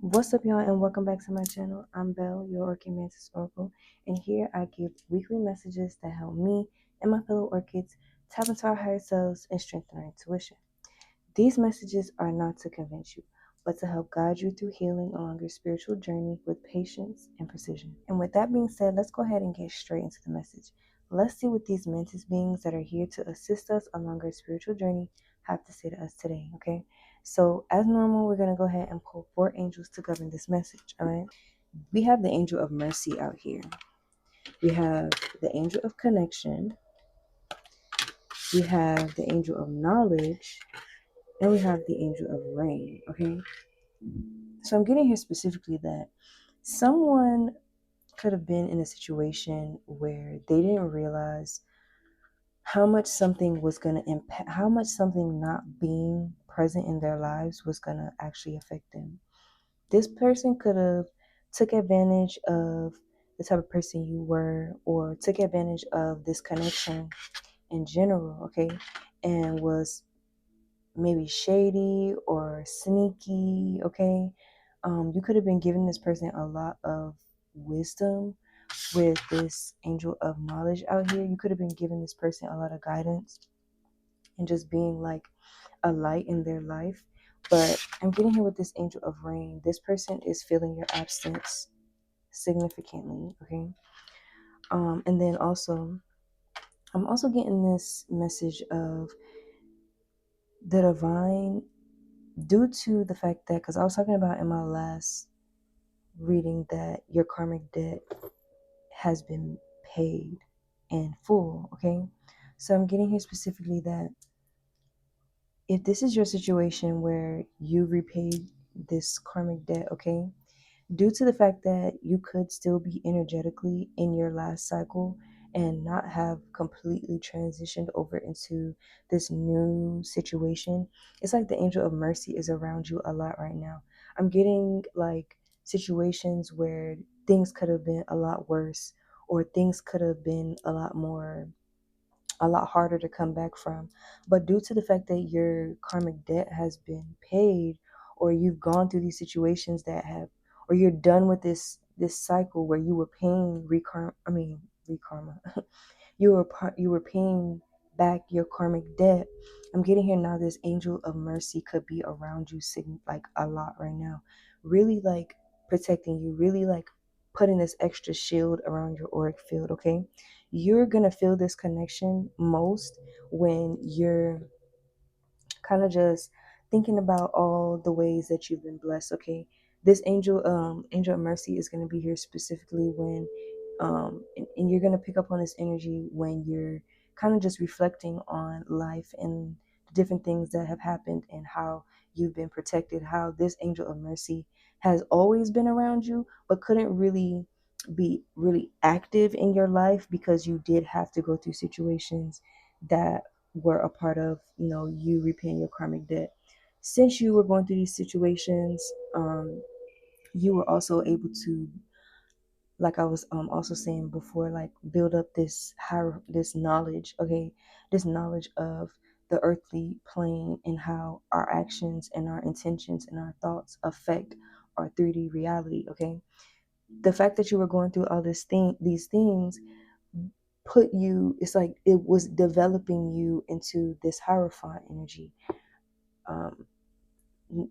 What's up, y'all, and welcome back to my channel. I'm Belle, your Orchid Mantis Oracle, and here I give weekly messages that help me and my fellow orchids tap into our higher selves and strengthen our intuition. These messages are not to convince you, but to help guide you through healing along your spiritual journey with patience and precision. And with that being said, let's go ahead and get straight into the message. Let's see what these mantis beings that are here to assist us along our spiritual journey have to say to us today, okay? So, as normal, we're going to go ahead and pull four angels to govern this message, all right? We have the angel of mercy out here. We have the angel of connection. We have the angel of knowledge. And we have the angel of rain, okay? So I'm getting here specifically that someone could have been in a situation where they didn't realize how much something was going to impact, how much something not being present in their lives was going to actually affect them. This person could have took advantage of the type of person you were, or took advantage of this connection in general, okay, and was maybe shady or sneaky, okay? You could have been giving this person a lot of wisdom with this angel of knowledge out here. You could have been giving this person a lot of guidance and just being like a light in their life. But I'm getting here with this angel of rain. This person is feeling your absence significantly, okay? And then also, I'm also getting this message of the divine, due to the fact that, because I was talking about in my last reading that your karmic debt has been paid in full, okay? So I'm getting here specifically that if this is your situation where you repaid this karmic debt, okay, due to the fact that you could still be energetically in your last cycle and not have completely transitioned over into this new situation, it's like the angel of mercy is around you a lot right now. I'm getting like situations where things could have been a lot worse, or things could have been a lot harder to come back from. But due to the fact that your karmic debt has been paid, or you've gone through these situations that have, or you're done with this cycle where you were paying rekarma, you were paying back your karmic debt. I'm getting here now. This angel of mercy could be around you, like a lot right now, really like protecting you, really like putting this extra shield around your auric field. Okay, you're gonna feel this connection most when you're kind of just thinking about all the ways that you've been blessed. Okay, this angel of mercy is going to be here specifically when and you're going to pick up on this energy when you're kind of just reflecting on life and the different things that have happened and how you've been protected, how this angel of mercy has always been around you but couldn't really be really active in your life because you did have to go through situations that were a part of, you repaying your karmic debt. Since you were going through these situations, you were also able to, like I was also saying before, like build up this knowledge, okay, this knowledge of the earthly plane and how our actions and our intentions and our thoughts affect our 3D reality, okay. The fact that you were going through all these things put you, it's like it was developing you into this hierophant energy. um,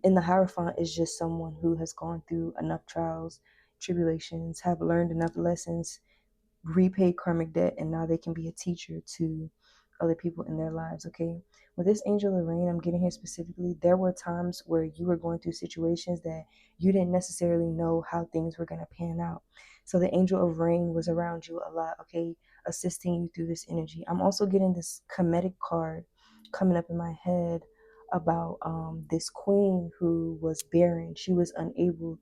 and the hierophant is just someone who has gone through enough trials, tribulations, have learned enough lessons, repaid karmic debt, and now they can be a teacher to other people in their lives. Okay, with this angel of rain, I'm getting here specifically, there were times where you were going through situations that you didn't necessarily know how things were going to pan out. So the angel of rain was around you a lot, okay, assisting you through this energy. I'm also getting this comedic card coming up in my head about this queen who was barren. She was unable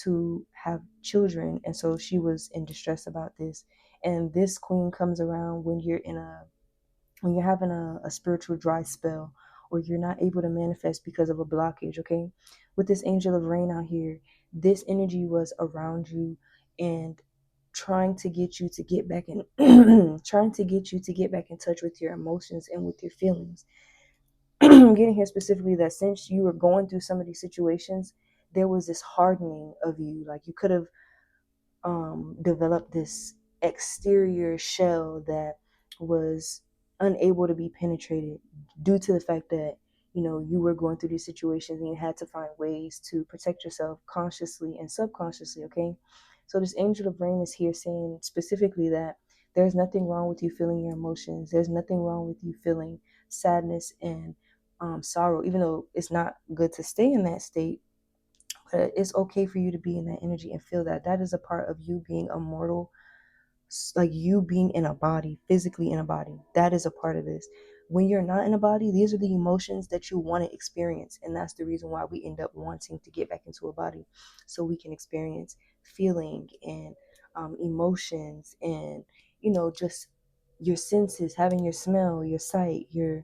to have children, and so she was in distress about this. And this queen comes around when you're having a spiritual dry spell, or you're not able to manifest because of a blockage. Okay, with this angel of rain out here, this energy was around you and trying to get you to get back in trying to get you to get back in touch with your emotions and with your feelings. I'm getting here specifically that since you were going through some of these situations, there was this hardening of you. Like you could have developed this exterior shell that was unable to be penetrated due to the fact that you were going through these situations and you had to find ways to protect yourself consciously and subconsciously. Okay, so this angel of rain is here saying specifically that there's nothing wrong with you feeling your emotions. There's nothing wrong with you feeling sadness and sorrow, even though it's not good to stay in that state. But it's okay for you to be in that energy and feel that. That is a part of you being immortal, like you being in a body, physically in a body. That is a part of this. When you're not in a body, these are the emotions that you want to experience. And that's the reason why we end up wanting to get back into a body, so we can experience feeling and emotions and, just your senses, having your smell, your sight, your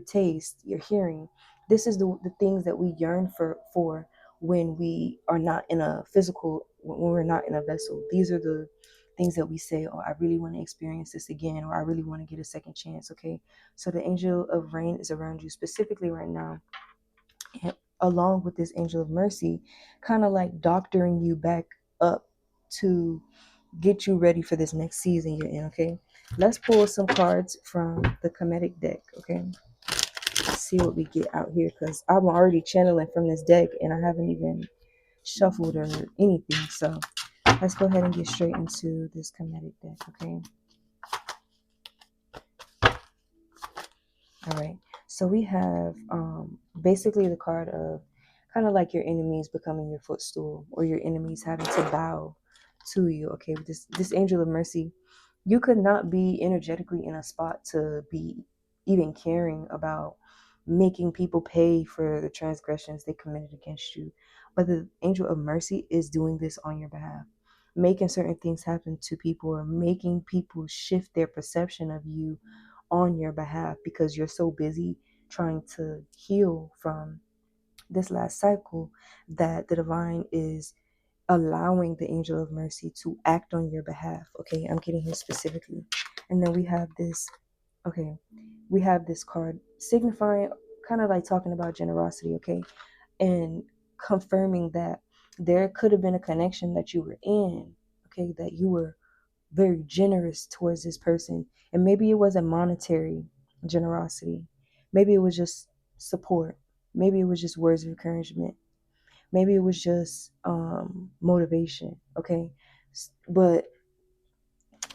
taste, your hearing. This is the things that we yearn for when we are not in a physical, when we're not in a vessel. These are the things that we say, oh, I really want to experience this again, or I really want to get a second chance. Okay, so the angel of rain is around you specifically right now, and along with this angel of mercy, kind of like doctoring you back up to get you ready for this next season you're in. Okay, let's pull some cards from the Comedic deck. Okay, let's see what we get out here, because I'm already channeling from this deck and I haven't even shuffled or anything. So let's go ahead and get straight into this Comedic deck. Okay, all right, so we have basically the card of kind of like your enemies becoming your footstool, or your enemies having to bow to you. Okay, with this angel of mercy, you could not be energetically in a spot to be even caring about making people pay for the transgressions they committed against you. But the angel of mercy is doing this on your behalf, making certain things happen to people, or making people shift their perception of you on your behalf, because you're so busy trying to heal from this last cycle, that the divine is allowing the angel of mercy to act on your behalf. Okay, I'm getting here specifically. And then we have this, okay, we have this card signifying, kind of like talking about generosity. Okay, and confirming that there could have been a connection that you were in. Okay, that you were very generous towards this person. And maybe it wasn't monetary generosity. Maybe it was just support. Maybe it was just words of encouragement. Maybe it was just motivation. Okay. But,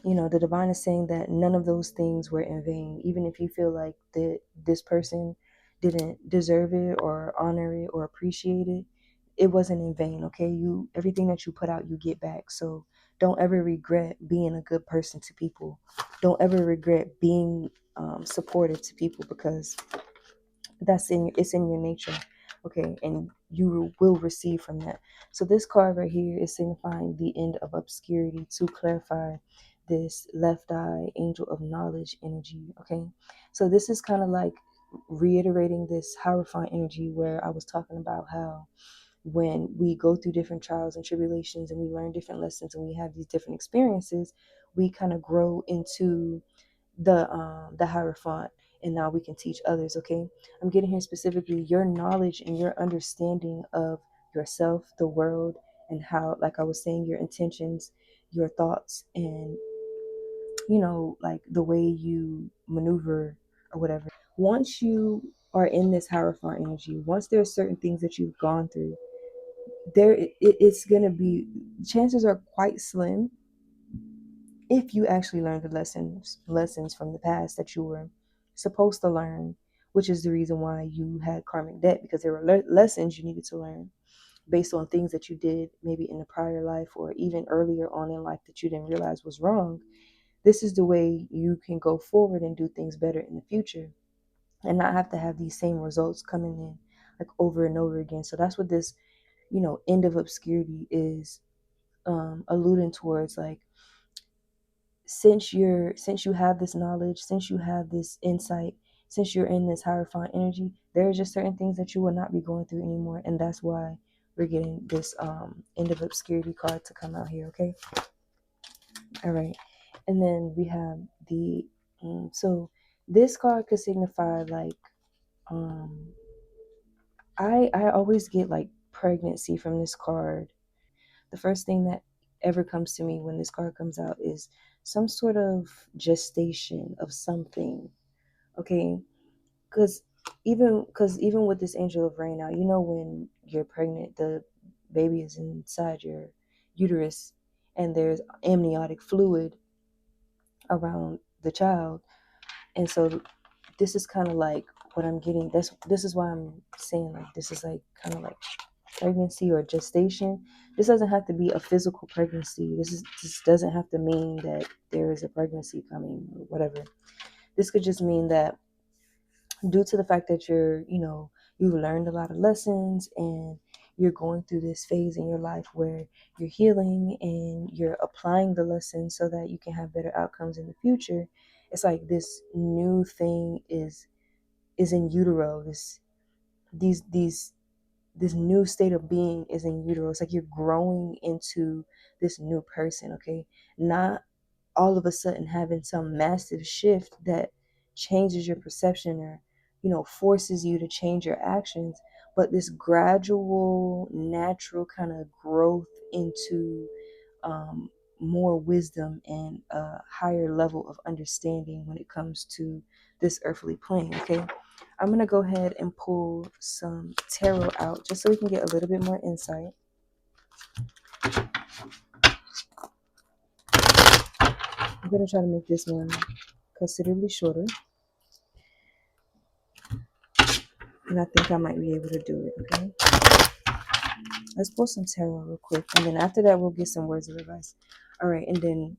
the divine is saying that none of those things were in vain. Even if you feel like that this person didn't deserve it or honor it or appreciate it, it wasn't in vain. Okay, everything that you put out, you get back. So don't ever regret being a good person to people. Don't ever regret being supportive to people, because it's in your nature. Okay, and you will receive from that. So this card right here is signifying the end of obscurity, to clarify this left eye angel of knowledge energy. Okay, so this is kind of like reiterating this Hierophant energy, where I was talking about how when we go through different trials and tribulations and we learn different lessons and we have these different experiences, we kind of grow into the Hierophant, and now we can teach others. Okay, I'm getting here specifically your knowledge and your understanding of yourself, the world, and how, like I was saying, your intentions, your thoughts, and like the way you maneuver or whatever. Once you are in this Hierophant energy, once there are certain things that you've gone through, it's gonna be, chances are quite slim, if you actually learn the lessons from the past that you were supposed to learn, which is the reason why you had karmic debt, because there were lessons you needed to learn based on things that you did maybe in a prior life or even earlier on in life that you didn't realize was wrong. This is the way you can go forward and do things better in the future, and not have to have these same results coming in like over and over again. So that's what this end of obscurity is alluding towards. Like, since you have this knowledge, since you have this insight, since you're in this Hierophant energy, there are just certain things that you will not be going through anymore. And that's why we're getting this end of obscurity card to come out here. Okay, all right. And then we have the so this card could signify like, I always get like pregnancy from this card, the first thing that ever comes to me when this card comes out is some sort of gestation of something. Okay, because even with this angel of rain now, when you're pregnant, the baby is inside your uterus, and there's amniotic fluid around the child. And so this is kind of like what I'm getting. This is why I'm saying, like, this is like kind of like pregnancy or gestation. This doesn't have to be a physical pregnancy. This doesn't have to mean that there is a pregnancy coming or whatever. This could just mean that, due to the fact that you've learned a lot of lessons, and you're going through this phase in your life where you're healing and you're applying the lessons so that you can have better outcomes in the future. It's like this new thing is in utero. These this new state of being is in utero. It's like you're growing into this new person, okay? Not all of a sudden having some massive shift that changes your perception, or forces you to change your actions, but this gradual, natural kind of growth into um, more wisdom and a higher level of understanding when it comes to this earthly plane. Okay, I'm gonna go ahead and pull some tarot out just so we can get a little bit more insight. I'm gonna try to make this one considerably shorter, and I think I might be able to do it. Okay, let's pull some tarot real quick, and then after that we'll get some words of advice. All right, and then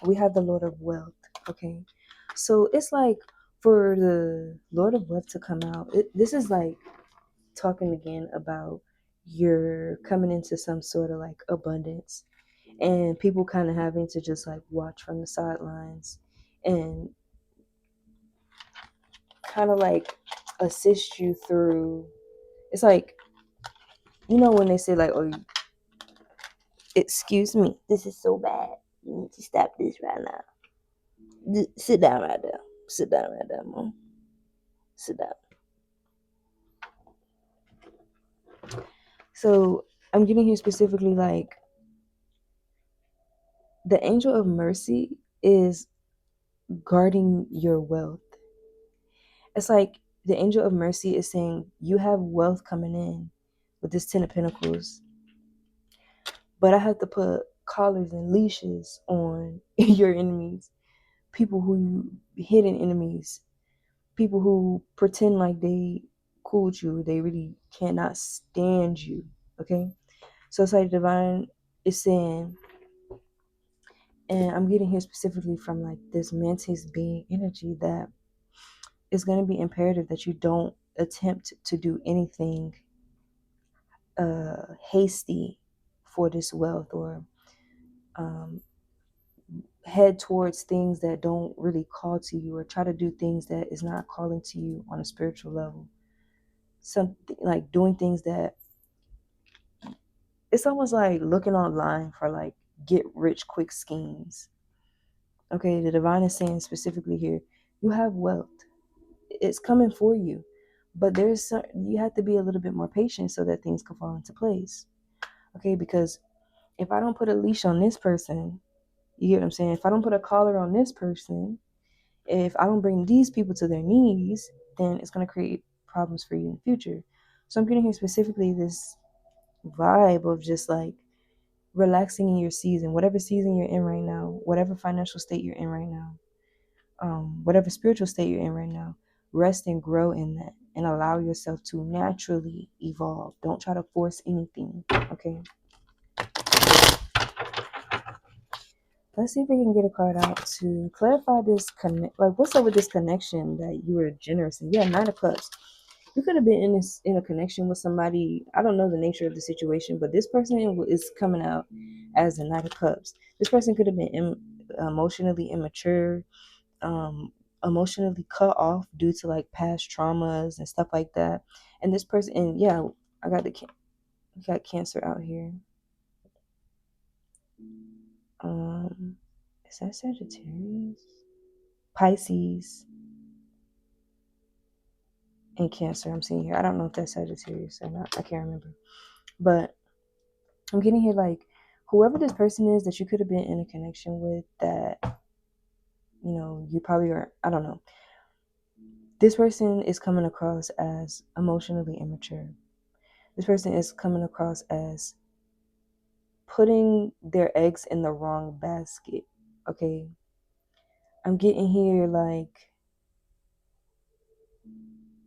we have the Lord of Wealth. Okay, so it's like, for the Lord of Wealth to come out, this is like talking again about you're coming into some sort of like abundance, and people kind of having to just like watch from the sidelines and kind of like assist you through. It's like, when they say like, oh, excuse me, this is so bad, you need to stop this right now. Sit down right there, sit down right there, mom, sit down. So I'm getting here specifically like the angel of mercy is guarding your wealth. It's like the angel of mercy is saying you have wealth coming in with this 10 of Pentacles, but I have to put collars and leashes on your enemies, people who hidden enemies, people who pretend like they cooled you, they really cannot stand you. Okay, so it's like divine is saying, and I'm getting here specifically from like this mantis being energy, that it's going to be imperative that you don't attempt to do anything hasty for this wealth, or um, head towards things that don't really call to you, or try to do things that is not calling to you on a spiritual level. Something like doing things that, it's almost like looking online for like get rich quick schemes. Okay, the divine is saying specifically here, you have wealth, it's coming for you, but you have to be a little bit more patient so that things can fall into place. Okay, because if I don't put a leash on this person, you get what I'm saying? If I don't put a collar on this person, if I don't bring these people to their knees, then it's going to create problems for you in the future. So I'm getting here specifically this vibe of just like relaxing in your season, whatever season you're in right now, whatever financial state you're in right now, whatever spiritual state you're in right now. Rest and grow in that, and allow yourself to naturally evolve. Don't try to force anything. Okay. Let's see if we can get a card out to clarify this connect. Like, what's up with this connection that you were generous and yeah, 9 of Cups. You could have been in a connection with somebody. I don't know the nature of the situation, but this person is coming out as the Knight of Cups. This person could have been emotionally immature, emotionally cut off due to like past traumas and stuff like that. And this person, and yeah, I got Cancer out here. Is that Sagittarius? Pisces. and Cancer I'm seeing here. I don't know if that's Sagittarius or not. I can't remember. But I'm getting here like whoever this person is that you could have been in a connection with that, you probably are, I don't know. This person is coming across as emotionally immature. This person is coming across as putting their eggs in the wrong basket. Okay. I'm getting here like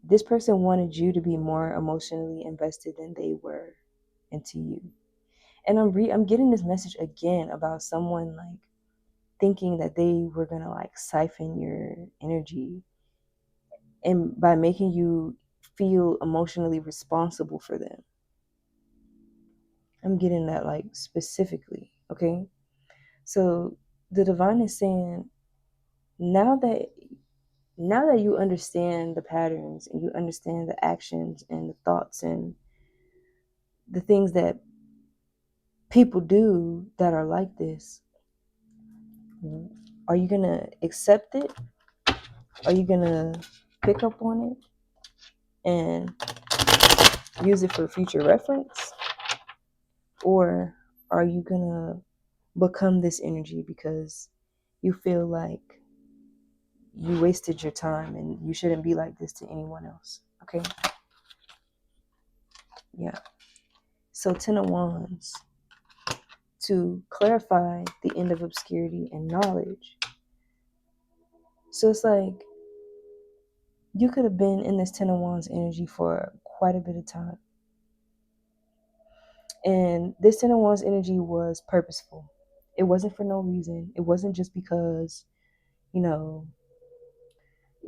this person wanted you to be more emotionally invested than they were into you. And I'm getting this message again about someone like thinking that they were gonna like siphon your energy and by making you feel emotionally responsible for them. I'm getting that like specifically, okay? So the divine is saying now that you understand the patterns and you understand the actions and the thoughts and the things that people do that are like this, are you going to accept it? Are you going to pick up on it and use it for future reference? Or are you going to become this energy because you feel like you wasted your time and you shouldn't be like this to anyone else? Okay? Yeah. So 10 of Wands, to clarify the end of obscurity and knowledge. So it's like you could have been in this 10 of Wands energy for quite a bit of time. And this 10 of Wands energy was purposeful. It wasn't for no reason. It wasn't just because, you know,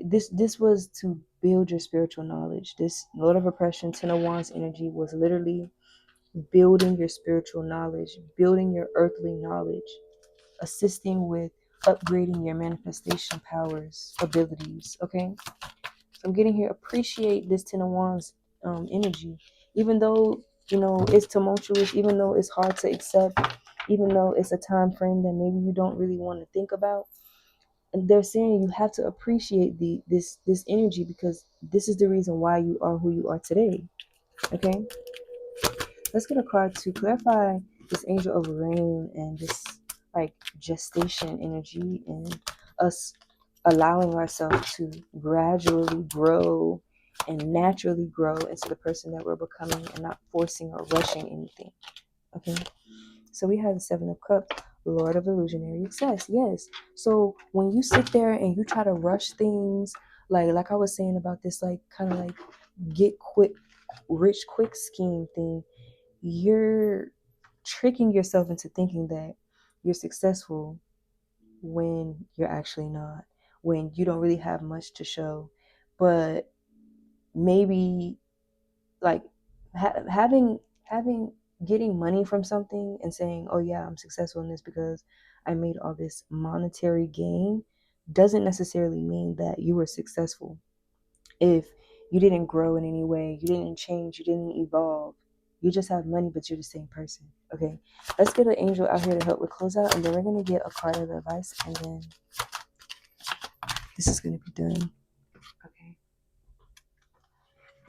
this was to build your spiritual knowledge. This Lord of Oppression, 10 of Wands energy was literally building your spiritual knowledge, building your earthly knowledge, assisting with upgrading your manifestation powers, abilities. Okay, so I'm getting here. Appreciate this 10 of Wands energy, even though it's tumultuous, even though it's hard to accept, even though it's a time frame that maybe you don't really want to think about. And they're saying you have to appreciate this energy because this is the reason why you are who you are today. Okay, let's get a card to clarify this angel of rain and this like gestation energy and us allowing ourselves to gradually grow and naturally grow into the person that we're becoming and not forcing or rushing anything. Okay, so we have the Seven of Cups, Lord of Illusionary Success. Yes, so when you sit there and you try to rush things, like I was saying about this like kind of like get quick rich quick scheme thing, you're tricking yourself into thinking that you're successful when you're actually not, when you don't really have much to show. But maybe like having getting money from something and saying, oh yeah, I'm successful in this because I made all this monetary gain, doesn't necessarily mean that you were successful. If you didn't grow in any way, you didn't change, you didn't evolve, you just have money, but you're the same person. Okay, let's get an angel out here to help with closeout, and then we're going to get a card of advice, and then this is going to be done. Okay,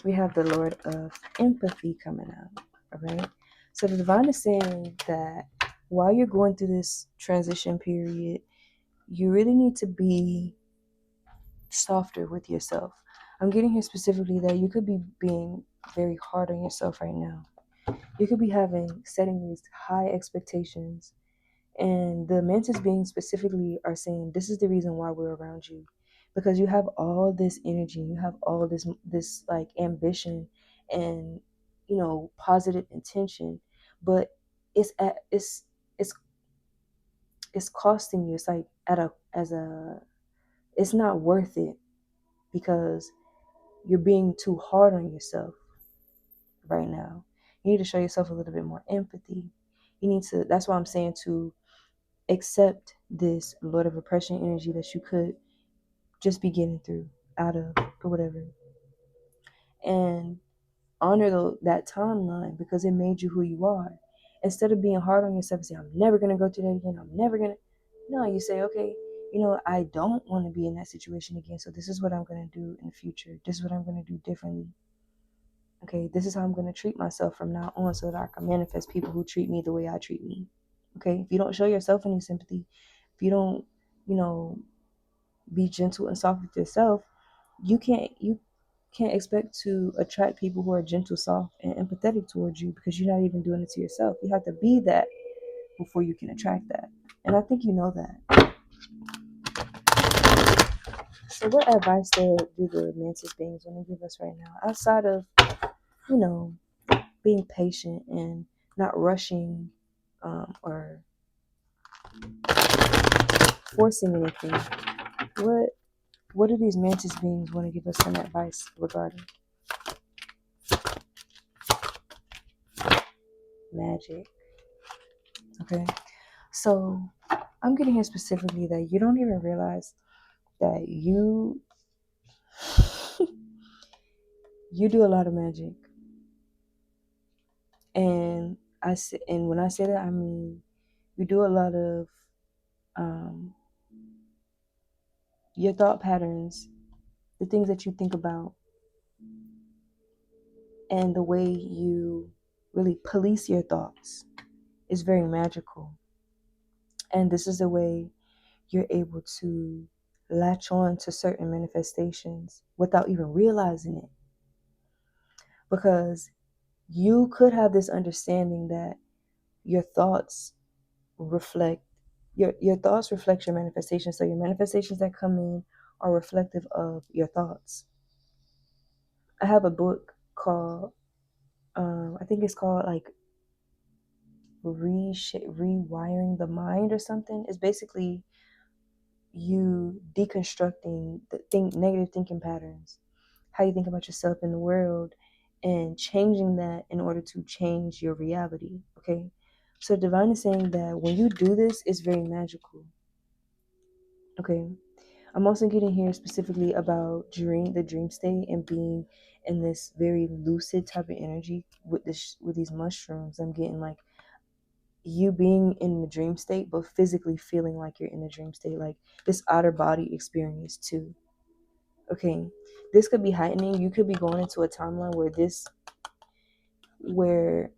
we have the Lord of Empathy coming out. All right, so the divine is saying that while you're going through this transition period, you really need to be softer with yourself. I'm getting here specifically that you could be being very hard on yourself right now. You could be setting these high expectations, and the mantis beings specifically are saying this is the reason why we're around you, because you have all this energy, you have all this like ambition and positive intention, but it's at it's it's costing you. It's like at a as a it's not worth it because you're being too hard on yourself right now. You need to show yourself a little bit more empathy. You need to, that's why I'm saying to accept this Lord of Oppression energy that you could just be getting through out of or whatever. And honor that timeline because it made you who you are. Instead of being hard on yourself and say, I'm never going to go through that again, I'm never going to. No, you say, okay, I don't want to be in that situation again. So this is what I'm going to do in the future. This is what I'm going to do differently. Okay, this is how I'm going to treat myself from now on so that I can manifest people who treat me the way I treat me. Okay, if you don't show yourself any sympathy, if you don't, be gentle and soft with yourself, you can't expect to attract people who are gentle, soft, and empathetic towards you because you're not even doing it to yourself. You have to be that before you can attract that. And I think you know that. So what advice do the mantis beings want to give us right now? Outside of, you know, being patient and not rushing or forcing anything, what do these mantis beings want to give us some advice regarding magic? Okay. So I'm getting here specifically that you don't even realize that you do a lot of magic. And and when I say that, I mean you do a lot of your thought patterns, the things that you think about, and the way you really police your thoughts is very magical. And this is the way you're able to latch on to certain manifestations without even realizing it. Because you could have this understanding that your thoughts reflect your thoughts reflect your manifestations. So your manifestations that come in are reflective of your thoughts. I have a book called I think it's called like rewiring the mind or something. It's basically you deconstructing negative thinking patterns, how you think about yourself in the world, and changing that in order to change your reality. Okay, so divine is saying that when you do this, it's very magical. Okay, I'm also getting here specifically about the dream state and being in this very lucid type of energy with these mushrooms. I'm getting like you being in the dream state, but physically feeling like you're in the dream state, like this outer body experience too. Okay, this could be heightening. You could be going into a timeline where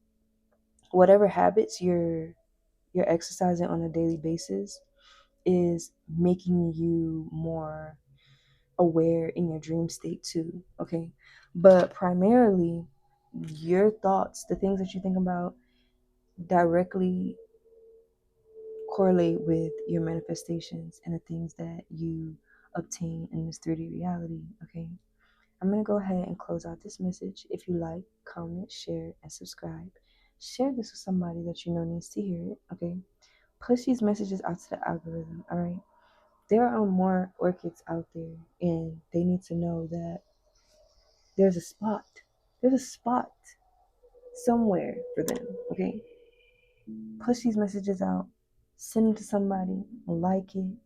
whatever habits you're exercising on a daily basis is making you more aware in your dream state too. Okay, but primarily your thoughts, the things that you think about, directly correlate with your manifestations and the things that you obtain in this 3D reality. Okay, I'm going to go ahead and close out this message. If you like, comment, share, and subscribe. Share this with somebody that you know needs to hear it. Okay, push these messages out to the algorithm. All right, there are more orchids out there, and they need to know that there's a spot. There's a spot somewhere for them. Okay, push these messages out. Send them to somebody. Like it.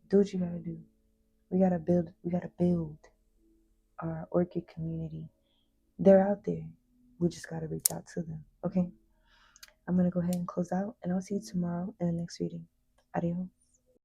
Do what you gotta do. We gotta build. We gotta build our orchid community. They're out there. We just gotta reach out to them. Okay. I'm gonna go ahead and close out, and I'll see you tomorrow in the next reading. Adios.